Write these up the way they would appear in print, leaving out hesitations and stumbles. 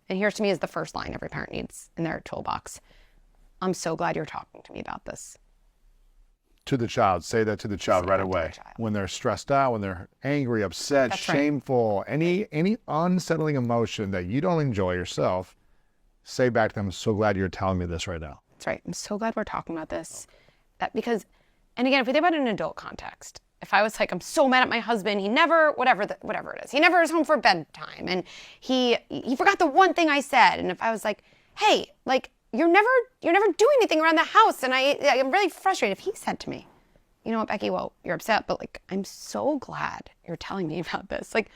And here to me is the first line every parent needs in their toolbox. I'm so glad you're talking to me about this. To the child. Say that to the child Say right that to away. the child. When they're stressed out, when they're angry, upset, That's right. shameful, any unsettling emotion that you don't enjoy yourself, say back to them, so glad you're telling me this right now. That's right. I'm so glad we're talking about this. Because, and again, if we think about it in an adult context, if I was like, I'm so mad at my husband, he never, whatever it is, he never is home for bedtime, and he forgot the one thing I said, and if I was like, hey, like, you're never doing anything around the house, and I'm really frustrated. If he said to me, you know what, Becky, well, you're upset, but like, I'm so glad you're telling me about this. Like,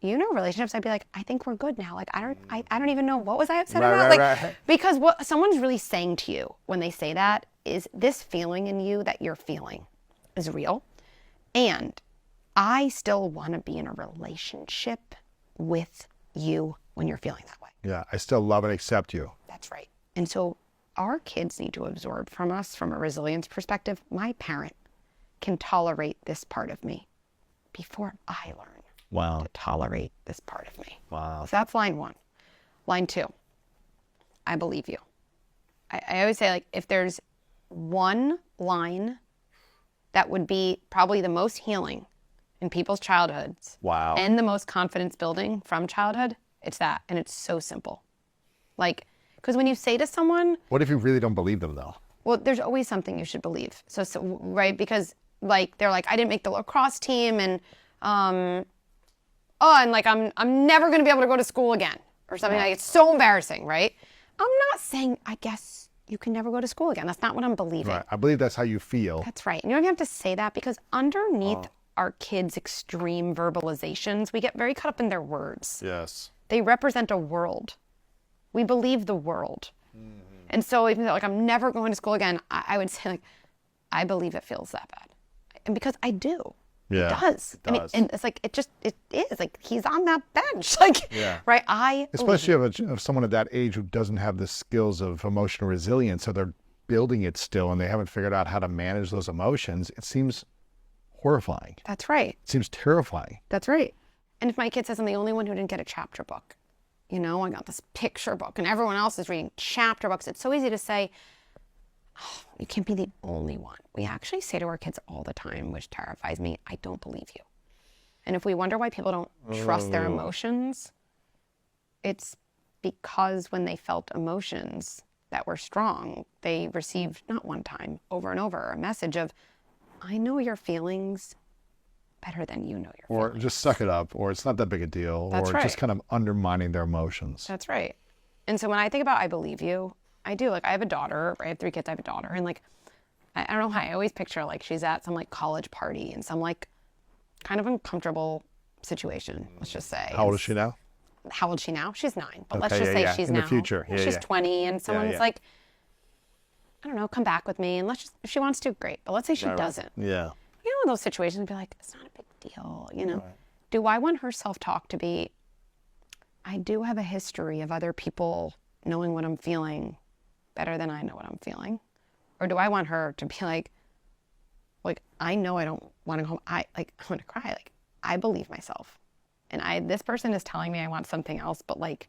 you know, relationships, I'd be like, I think we're good now. Like, I don't even know, what was I upset about? Like, because what someone's really saying to you when they say that is, this feeling in you that you're feeling is real. And I still want to be in a relationship with you when you're feeling that way. Yeah, I still love and accept you. That's right. And so our kids need to absorb from us, from a resilience perspective, my parent can tolerate this part of me before I learn to tolerate this part of me. Wow. So that's line one. Line two, I believe you. I always say, like, if there's one line that would be probably the most healing in people's childhoods. Wow. And the most confidence building from childhood, it's that. And it's so simple. Like, because when you say to someone, What if you really don't believe them though? well, there's always something you should believe. So right, because like, they're like, I didn't make the lacrosse team, and and like, I'm never going to be able to go to school again, or something. Like, it's so embarrassing, right? I'm not saying, I guess you can never go to school again. That's not what I'm believing. Right. I believe that's how you feel. That's right. And you don't have to say that, because underneath our kids' extreme verbalizations, we get very caught up in their words. Yes. They represent a world. We believe the world. Mm-hmm. And so even though, like, I'm never going to school again, I would say, like, I believe it feels that bad. And because I do. Yeah, it does. it does. I mean, and it's like, it is. Like, he's on that bench. Like, Yeah. right? Especially of someone at that age who doesn't have the skills of emotional resilience, so they're building it still, and they haven't figured out how to manage those emotions. It seems horrifying. That's right. It seems terrifying. That's right. And if my kid says I'm the only one who didn't get a chapter book, you know, I got this picture book and everyone else is reading chapter books. It's so easy to say, oh, you can't be the only one. We actually say to our kids all the time, which terrifies me, I don't believe you. And if we wonder why people don't trust their emotions, it's because when they felt emotions that were strong, they received, not one time, over and over, a message of, I know your feelings better than you know your feelings. Or just suck it up, or it's not that big a deal, That's or right. just kind of undermining their emotions. That's right. And so when I think about I believe you, I do. Like, I have a daughter, I have 3 kids, I have a daughter, and like, I don't know how, I always picture like she's at some like college party in some like kind of uncomfortable situation, let's just say. How old is she now? How old is she now? She's 9, but let's Okay, just yeah, say she's in now. the future. Yeah, she's yeah. 20, and someone's yeah. like, I don't know, come back with me, and let's just, if she wants to, great. But let's say she doesn't. Yeah. You know, in those situations, be like, it's not a big deal, you know? Right. Do I want her self-talk to be, I do have a history of other people knowing what I'm feeling better than I know what I'm feeling? Or do I want her to be like, I know I don't want to go home. I want to cry. Like, I believe myself. And this person is telling me I want something else, but like,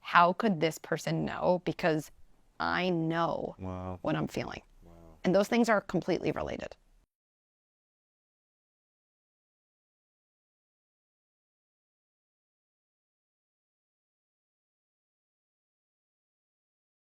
how could this person know? Because I know what I'm feeling. Wow. And those things are completely related.